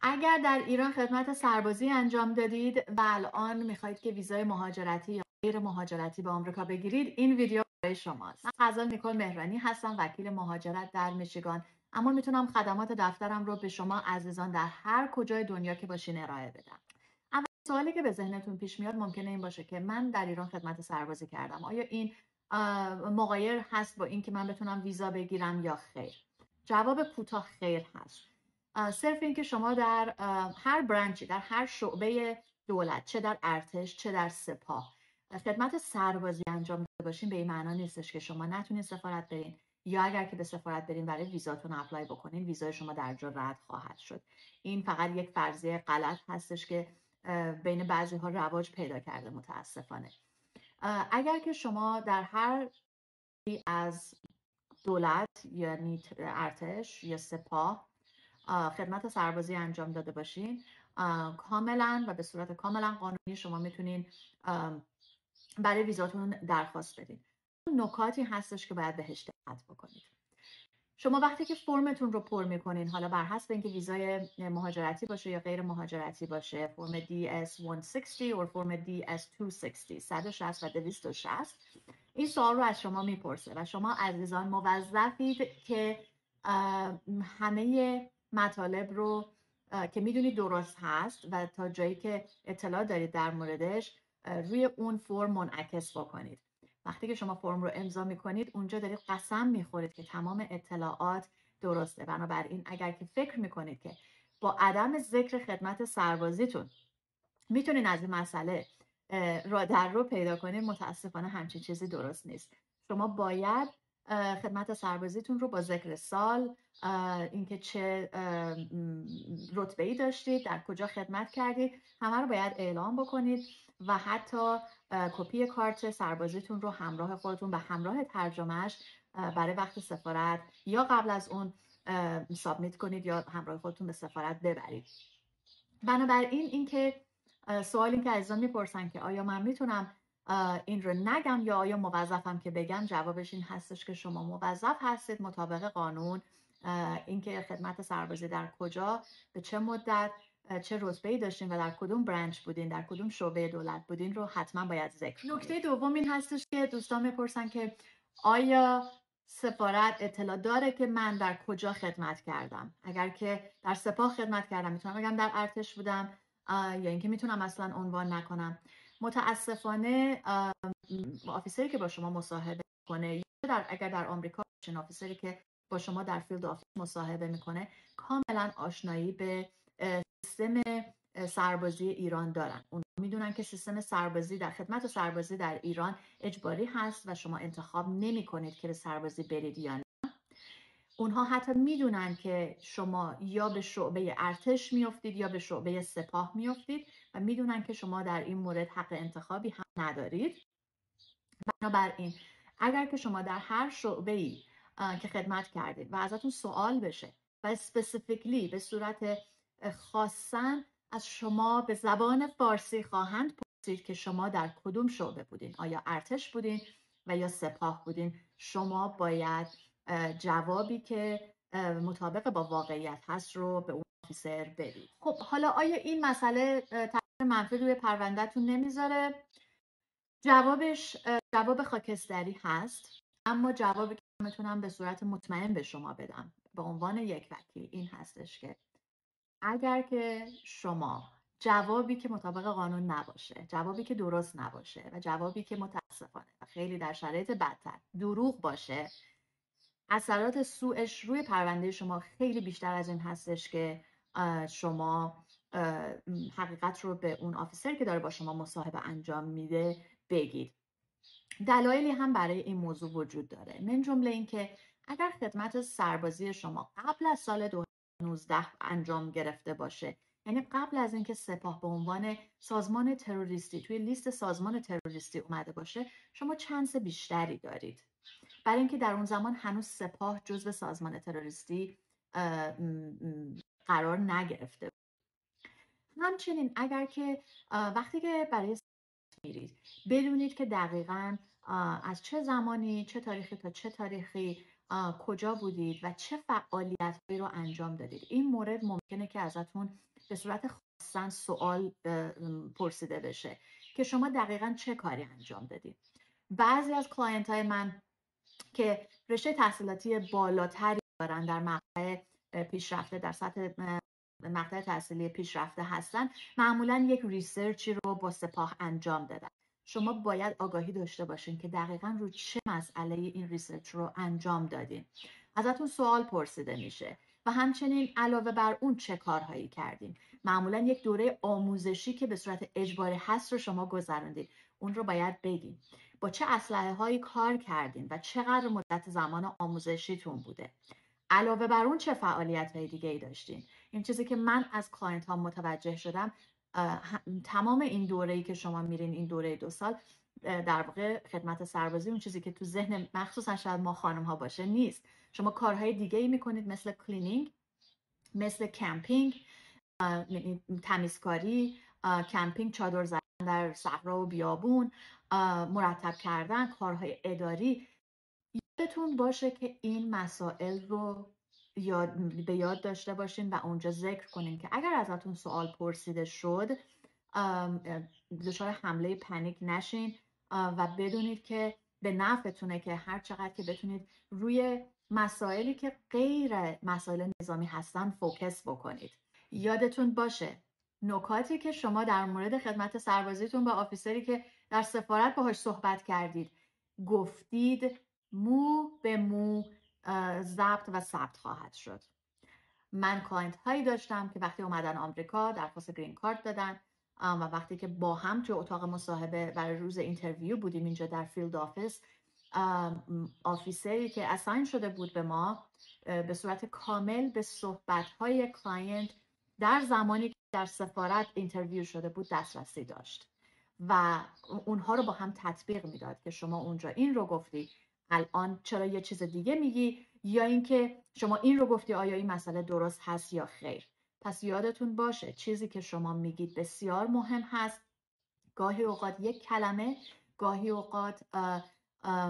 اگر در ایران خدمت سربازی انجام دادید و الان میخواهید که ویزای مهاجرتی یا غیر مهاجرتی به آمریکا بگیرید، این ویدیو برای شماست. من غزال نیکول مهرانی هستم، وکیل مهاجرت در میشیگان، اما میتونم خدمات دفترم رو به شما عزیزان در هر کجای دنیا که باشین ارائه بدم. اول سوالی که به ذهنتون پیش میاد ممکنه این باشه که من در ایران خدمت سربازی کردم، آیا این مغایر هست با این که من بتونم ویزا بگیرم یا خیر؟ جواب کوتاه خیر هست. صرف این که شما در هر برانچی، در هر شعبه دولت، چه در ارتش چه در سپاه، خدمت سربازی انجام داده باشین، به این معنا نیستش که شما نتونید سفارت برین، یا اگر که به سفارت برین برای ویزاتون اپلای بکنین ویزای شما در جا رد خواهد شد. این فقط یک فرضیه غلط هستش که بین بعضی ها رواج پیدا کرده متاسفانه. اگر که شما در هر از دولت یعنی ارتش یا سپاه خدمت سربازی انجام داده باشین، کاملا و به صورت کاملا قانونی شما میتونین برای ویزاتون درخواست بدین. نکاتی هستش که باید بهش دقت بکنید. شما وقتی که فرمتون رو پر میکنین، حالا بر حسب اینکه ویزای مهاجرتی باشه یا غیر مهاجرتی باشه، فرم DS-160 یا فرم DS-260 160 و 260، این سوال رو از شما میپرسه و شما عزیزان موظفید که همه مطالب رو که میدونید درست هست و تا جایی که اطلاع دارید در موردش روی اون فرم منعکس بکنید. وقتی که شما فرم رو امضا میکنید اونجا دارید قسم میخورید که تمام اطلاعات درسته. بنابراین اگر که فکر میکنید که با عدم ذکر خدمت سربازیتون میتونید از این مسئله رو پیدا کنید، متاسفانه همچین چیزی درست نیست. شما باید خدمت سربازیتون رو با ذکر سال، اینکه چه رتبه‌ای داشتید، در کجا خدمت کردید، همه رو باید اعلام بکنید و حتی کپی کارت سربازیتون رو همراه خودتون به همراه ترجمهش برای وقت سفارت یا قبل از اون سابمیت کنید یا همراه خودتون به سفارت ببرید. بنابراین اینکه سوال این که عزیزان میپرسن که آیا من میتونم این رو نگم یا آیا موظفم که بگم، جوابش این هستش که شما موظف هستید مطابق قانون. اینکه خدمت سربازی در کجا، به چه مدت، چه رتبه‌ای داشتین و در کدوم برانچ بودین، در کدوم شعبه دولت بودین رو حتما باید ذکر کنید. نکته دوم این هستش که دوستان میپرسن که آیا سفارت اطلاع داره که من در کجا خدمت کردم؟ اگر که در سپاه خدمت کردم میتونم بگم در ارتش بودم، یا اینکه میتونم اصلا عنوان نکنم. متاسفانه آفیسری که با شما مصاحبه کنه یا اگر در آمریکا باشین آفیسری که با شما در فیلد آفیس مصاحبه میکنه کاملا آشنایی به سیستم سربازی ایران دارن. اون میدونن که سیستم سربازی در خدمت سربازی در ایران اجباری هست و شما انتخاب نمی کنید که به سربازی برید یا نه. اونها حتی میدونن که شما یا به شعبه ارتش میافتید یا به شعبه سپاه میافتید و میدونن که شما در این مورد حق انتخابی هم ندارید. بنابراین اگر که شما در هر شعبه‌ای که خدمت کردید و ازتون سوال بشه و اسپسیفیکلی به صورت خاصا از شما به زبان فارسی خواهند پرسید که شما در کدوم شعبه بودین، آیا ارتش بودین و یا سپاه بودین، شما باید جوابی که مطابق با واقعیت هست رو به اون آفیسر بدید. خب حالا آیا این مسئله تاثیر منفی روی پروندهتون نمیذاره؟ جوابش جواب خاکستری هست، اما جوابی که میتونم به صورت مطمئن به شما بدم به عنوان یک وکیل این هستش که اگر که شما جوابی که مطابق قانون نباشه، جوابی که درست نباشه و جوابی که متاسفانه و خیلی در شرایط بدتر دروغ باشه، اثرات سوءش روی پرونده شما خیلی بیشتر از این هستش که شما حقیقت رو به اون آفیسر که داره با شما مصاحبه انجام میده بگید. دلایلی هم برای این موضوع وجود داره، من جمله این که اگر خدمت سربازی شما قبل از سال 2019 انجام گرفته باشه، یعنی قبل از اینکه سپاه به عنوان سازمان تروریستی توی لیست سازمان تروریستی اومده باشه، شما چانس بیشتری دارید، برای اینکه در اون زمان هنوز سپاه جزو سازمان تروریستی قرار نگرفته. همچنین اگر که وقتی که برای میرید بدونید که دقیقاً از چه زمانی، چه تاریخی تا چه تاریخی کجا بودید و چه فعالیت‌هایی رو انجام دادید. این مورد ممکنه که ازتون به صورت خاصا سوال پرسیده بشه که شما دقیقاً چه کاری انجام دادید. بعضی از کلاینت های من که رشته تحصیلاتی بالاتری دارن، در مقطع پیشرفته، در سطح مقطع تحصیلی پیشرفته هستن، معمولا یک ریسرچی رو با سپاه انجام دادن. شما باید آگاهی داشته باشین که دقیقاً رو چه مسئله این ریسرچ رو انجام دادین. ازتون سوال پرسیده میشه و همچنین علاوه بر اون چه کارهایی کردین. معمولا یک دوره آموزشی که به صورت اجباری هست رو شما گذروندید، اون رو باید بگین. با چه اسلحه هایی کار کردین و چقدر مدت زمان آموزشیتون بوده. علاوه بر اون چه فعالیت های دیگه ای داشتین. این چیزی که من از کلاینت ها متوجه شدم، تمام این دوره‌ای که شما میرین، این دوره 2 سال، در واقع خدمت سربازی، اون چیزی که تو ذهن مخصوصا شاید ما خانم ها باشه نیست. شما کارهای دیگه ای میکنید، مثل کلینینگ، مثل کمپینگ، تمیزکاری، کمپینگ، چادر زدن در صحرا و بیابون، مرتب کردن، کارهای اداری. یادتون باشه که این مسائل رو به یاد داشته باشین و اونجا ذکر کنین که اگر ازتون سوال پرسیده شد، دچار حمله پنیک نشین و بدونید که به نفعتونه که هر چقدر که بتونید روی مسائلی که غیر مسائل نظامی هستن فوکس بکنید. یادتون باشه نکاتی که شما در مورد خدمت سربازیتون با آفیسری که در سفارت باهاش صحبت کردید گفتید، مو به مو ضبط و ثبت خواهد شد. من کلاینت هایی داشتم که وقتی اومدن آمریکا درخواست گرین کارت دادن و وقتی که با هم تو اتاق مصاحبه برای روز اینترویو بودیم اینجا در فیلد آفیس، آفیسری که اساین شده بود به ما به صورت کامل به صحبت های کلاینت در زمانی که در سفارت اینترویو شده بود دسترسی داشت و اونها رو با هم تطبیق میداد که شما اونجا این رو گفتی، الان چرا یه چیز دیگه میگی، یا اینکه شما این رو گفتی، آیا این مسئله درست هست یا خیر. پس یادتون باشه چیزی که شما میگید بسیار مهم هست. گاهی اوقات یک کلمه، گاهی اوقات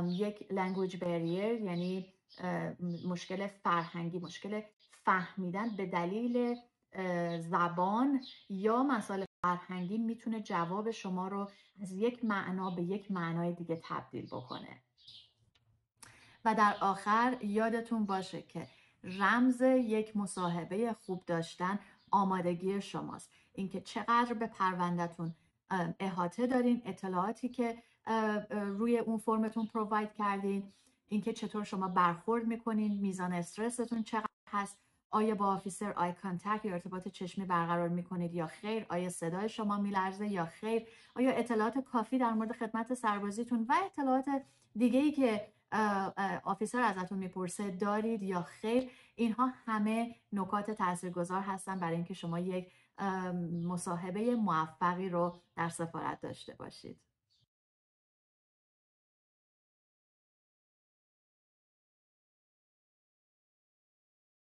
یک language barrier، یعنی مشکل فرهنگی، مشکل فهمیدن به دلیل زبان یا مسائل فرهنگی میتونه جواب شما رو از یک معنا به یک معنای دیگه تبدیل بکنه. و در آخر یادتون باشه که رمز یک مصاحبه خوب داشتن آمادگی شماست. اینکه چقدر به پروندهتون احاطه دارین، اطلاعاتی که روی اون فرمتون پروواید کردین، اینکه چطور شما برخورد میکنین، میزان استرستون چقدر هست، آیا با آفیسر آی کانتکت یا ارتباط چشمی برقرار میکنید یا خیر، آیا صدای شما میلرزه یا خیر، آیا اطلاعات کافی در مورد خدمت سربازیتون و اطلاعات دیگه‌ای که آفیسر ازتون میپرسه دارید یا خیر. اینها همه نکات تاثیرگذار هستن برای اینکه شما یک مصاحبه موفقی رو در سفارت داشته باشید.